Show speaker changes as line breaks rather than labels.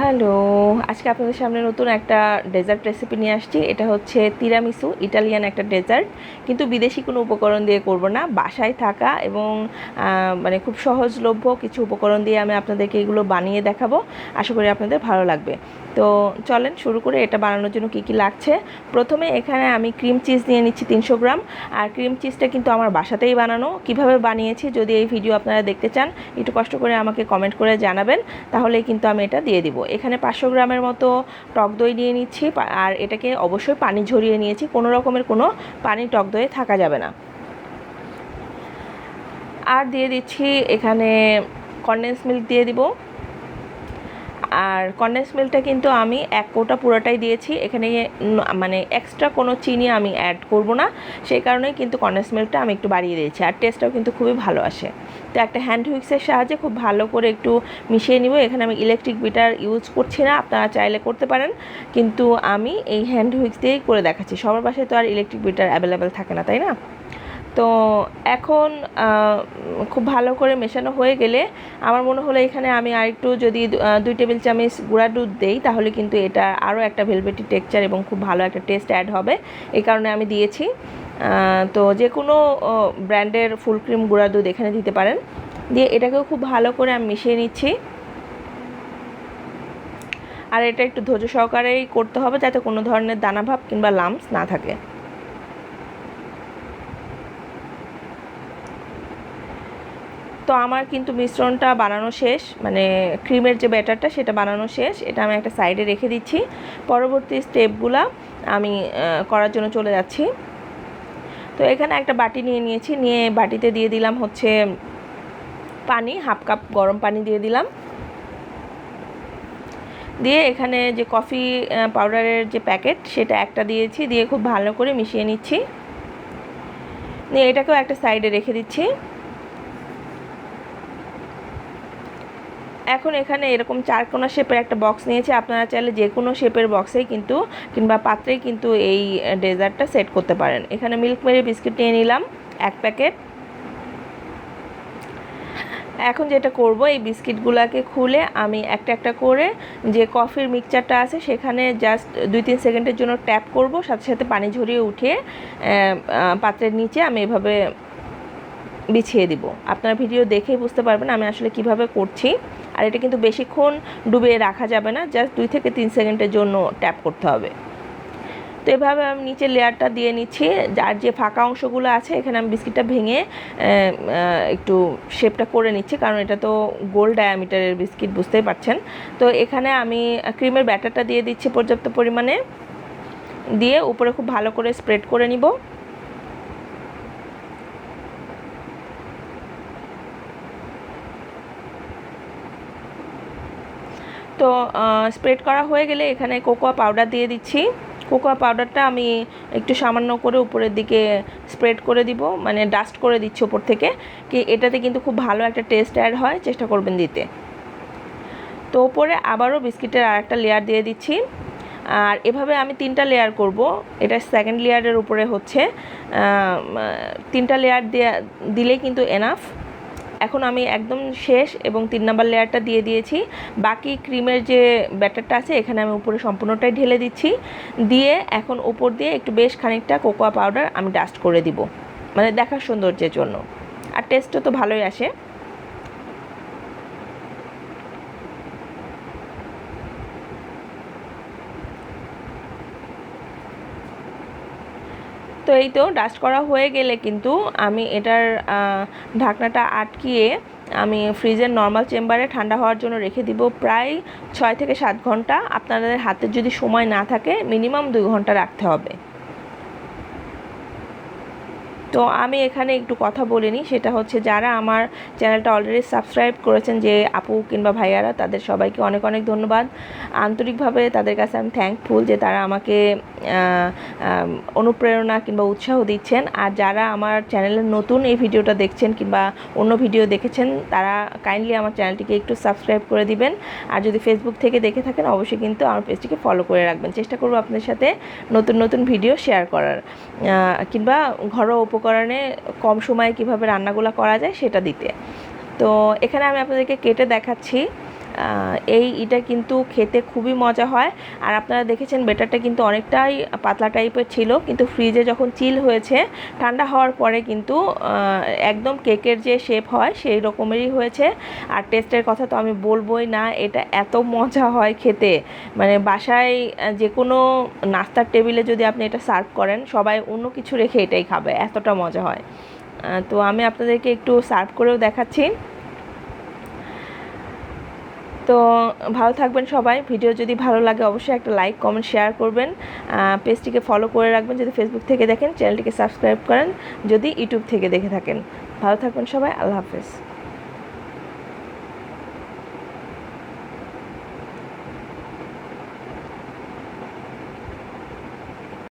Hello, আজকে আপনাদের সামনে নতুন একটা ডেজার্ট রেসিপি নিয়ে আসছি। এটা হচ্ছে তিরামিসু, ইটালিয়ান একটা ডেজার্ট, কিন্তু বিদেশি কোনো উপকরণ দিয়ে করব না, বাসায় থাকা এবং মানে খুব সহজলভ্য কিছু উপকরণ দিয়ে আমি আপনাদেরকে এগুলো বানিয়ে দেখাবো। আশা করি আপনাদের ভালো লাগবে। তো চলেন শুরু করে এটা বানানোর জন্য কী কী লাগছে। প্রথমে এখানে আমি ক্রিম চিজ নিয়ে নিচ্ছি 300 গ্রাম। আর ক্রিম চিজটা কিন্তু আমার বাসাতেই বানানো। কিভাবে বানিয়েছি যদি এই ভিডিও আপনারা দেখতে চান, একটু কষ্ট করে আমাকে কমেন্ট করে জানাবেন, তাহলেই কিন্তু আমি এটা দিয়ে দিব। এখানে 500 গ্রামের মতো টক দই নিয়ে নিচ্ছি, আর এটাকে অবশ্যই পানি ঝরিয়ে নিয়েছি, কোনো রকমের কোনো পানি টক দইয়ে থাকা যাবে না। আর দিয়ে দিচ্ছি এখানে কনডেন্স মিল্ক দিয়ে দিব। আর কনডেন্স মিল্কটা কিন্তু আমি 1 কোটা পুরোটাই দিয়েছি, এখানে মানে এক্সট্রা কোনো চিনি আমি অ্যাড করব না, সেই কারণেই কিন্তু কনডেন্স মিল্কটা আমি একটু বাড়িয়ে দিয়েছি। আর টেস্টটাও কিন্তু খুবই ভালো আসে। তো একটা হ্যান্ড হুইক্সের সাহায্যে খুব ভালো করে একটু মিশিয়ে নিব। এখানে আমি ইলেকট্রিক বিটার ইউজ করছি না, আপনারা চাইলে করতে পারেন, কিন্তু আমি এই হ্যান্ড হুইক্স দিয়েই করে দেখাচ্ছি। সবার বাসায় তো আর ইলেকট্রিক বিটার অ্যাভেলেবেল থাকে না, তাই না? তো এখন খুব ভালো করে মেশানো হয়ে গেলে আমার মনে হলো এখানে আমি আরেকটু যদি 2 টেবিল চামচ গুঁড়া দুধ দেই, তাহলে কিন্তু এটা আরও একটা ভেলভেটি টেক্সচার এবং খুব ভালো একটা টেস্ট অ্যাড হবে, এই কারণে আমি দিয়েছি। তো যে কোনো ব্র্যান্ডের ফুল ক্রিম গুঁড়া দুধ এখানে দিতে পারেন। দিয়ে এটাকেও খুব ভালো করে আমি মিশিয়ে নিচ্ছি। আর এটা একটু ধৈর্য সহকারেই করতে হবে, যাতে কোনো ধরনের দানাভাব কিংবা লাম্পস না থাকে। তো আমার কিন্তু মিশ্রণটা বানানো শেষ, মানে ক্রিমের যে ব্যাটারটা সেটা বানানো শেষ। এটা আমি একটা সাইডে রেখে দিচ্ছি। পরবর্তী স্টেপগুলো আমি করার জন্য চলে যাচ্ছি। তো এখানে একটা বাটি নিয়ে নিয়েছি, নিয়ে বাটিতে দিয়ে দিলাম হচ্ছে পানি, হাফ কাপ গরম পানি দিয়ে দিলাম। দিয়ে এখানে যে কফি পাউডারের যে প্যাকেট সেটা একটা দিয়েছি, দিয়ে খুব ভালো করে মিশিয়ে নিচ্ছি। নিয়ে এটাকেও একটা সাইডে রেখে দিচ্ছি। এখন এখানে এরকম 4 কোণা শেপের একটা বক্স নিয়েছি, আপনারা চাইলে যে কোনো শেপের বক্সেই কিন্তু কিংবা পাত্রেই কিন্তু এই ডেজার্টটা সেট করতে পারেন। এখানে মিল্ক মেরি বিস্কিট নিয়ে নিলাম 1 প্যাকেট। এখন যেটা করব, এই বিস্কিটগুলোকে খুলে আমি একটা একটা করে যে কফির মিক্সচারটা আছে সেখানে জাস্ট 2-3 সেকেন্ডের জন্য ট্যাপ করব, সাথে সাথে পানি ঝরিয়ে উঠিয়ে পাত্রের নিচে আমি এভাবে বিছিয়ে দিব। আপনারা ভিডিও দেখেই বুঝতে পারবেন আমি আসলে কিভাবে করছি। আর এটা কিন্তু বেশিক্ষণ ডুবিয়ে রাখা যাবে না, জাস্ট 2 থেকে 3 সেকেন্ডের জন্য ট্যাপ করতে হবে। তো এভাবে আমি নিচে লেয়ারটা দিয়ে নিচ্ছি। যার যে ফাঁকা অংশগুলো আছে এখানে আমি বিস্কিটটা ভেঙে একটু শেপটা করে নিচ্ছি, কারণ এটা তো গোল ডায়ামিটারের বিস্কিট, বুঝতেই পারছেন। তো এখানে আমি ক্রিমের ব্যাটারটা দিয়ে দিচ্ছি পর্যাপ্ত পরিমাণে, দিয়ে উপরে খুব ভালো করে স্প্রেড করে নিব। তো স্প্রেড করা হয়ে গেলে এখানে কোকোয়া পাউডার দিয়ে দিচ্ছি। কোকোয়া পাউডারটা আমি একটু সামান্য করে উপরের দিকে স্প্রেড করে দিব, মানে ডাস্ট করে দিচ্ছি উপর থেকে, কি এটাতে কিন্তু খুব ভালো একটা টেস্ট অ্যাড হয়, চেষ্টা করবেন দিতে। তো উপরে আবারও বিস্কিটের আর একটা লেয়ার দিয়ে দিচ্ছি। আর এভাবে আমি 3টা লেয়ার করব, এটা সেকেন্ড লেয়ারের উপরে হচ্ছে 3টা লেয়ার দিলেই কিন্তু এনাফ। এখন আমি একদম শেষ এবং 3 নাম্বার লেয়ারটা দিয়ে দিয়েছি। বাকি ক্রিমের যে ব্যাটারটা আছে এখানে আমি উপরে সম্পূর্ণটাই ঢেলে দিচ্ছি, দিয়ে এখন উপর দিয়ে একটু বেশ খানিকটা কোকোয়া পাউডার আমি ডাস্ট করে দিব, মানে দেখার সৌন্দর্যের জন্য। আর টেস্টও তো ভালোই আসে। তো এই তো ডাস্ট করা হয়ে গেলে কিন্তু আমি এটার ঢাকনাটা আটকিয়ে আমি ফ্রিজের নর্মাল চেম্বারে ঠান্ডা হওয়ার জন্য রেখে দিব প্রায় 6 থেকে 7 ঘন্টা। আপনাদের হাতে যদি সময় না থাকে মিনিমাম 2 ঘন্টা রাখতে হবে। তো আমি এখানে একটু কথা বলে নিই, সেটা হচ্ছে যারা আমার চ্যানেলটা অলরেডি সাবস্ক্রাইব করেছেন, যে আপু কিংবা ভাইয়ারা, তাদের সবাইকে অনেক অনেক ধন্যবাদ। আন্তরিকভাবে তাদের কাছে আমি থ্যাঙ্কফুল যে তারা আমাকে অনুপ্রেরণা কিংবা উৎসাহ দিচ্ছেন। আর যারা আমার চ্যানেলের নতুন এই ভিডিওটা দেখছেন কিংবা অন্য ভিডিও দেখেছেন, তারা কাইন্ডলি আমার চ্যানেলটিকে একটু সাবস্ক্রাইব করে দিবেন। আর যদি ফেসবুক থেকে দেখে থাকেন অবশ্যই কিন্তু আমার পেজটিকে ফলো করে রাখবেন। চেষ্টা করব আপনাদের সাথে নতুন নতুন ভিডিও শেয়ার করার, কিংবা ঘরোয়া উপকরণে কম সময়ে কিভাবে রান্নাগুলো করা যায় সেটা দিতে। তো এখানে আমি আপনাদেরকে কেটে দেখাচ্ছি। এটা কিন্তু খেতে খুবই মজা হয়। আর আপনারা দেখেছেন ব্যাটারটা কিন্তু অনেকটাই পাতলা টাইপের ছিল, কিন্তু ফ্রিজে যখন চিল হয়েছে ঠান্ডা হওয়ার পরে কিন্তু একদম কেকের যে শেপ হয় সেই রকমেরই হয়েছে। আর টেস্টের কথা তো আমি বলবোই না, এটা এত মজা হয় খেতে, মানে বাসায় যে কোনো নাস্তার টেবিলে যদি আপনি এটা সার্ভ করেন সবাই অন্য কিছু রেখে এটাই খাবে, এতটা মজা হয়। তো আমি আপনাদেরকে একটু সার্ভ করেও দেখাচ্ছি। তো ভালো থাকবেন সবাই। ভিডিও যদি ভালো লাগে অবশ্যই একটা লাইক কমেন্ট শেয়ার করবেন। পেজটিকে ফলো করে রাখবেন যদি ফেসবুক থেকে দেখেন, চ্যানেলটিকে সাবস্ক্রাইব করেন যদি ইউটিউব থেকে দেখে থাকেন। ভালো থাকবেন সবাই, আল্লাহ হাফেজ।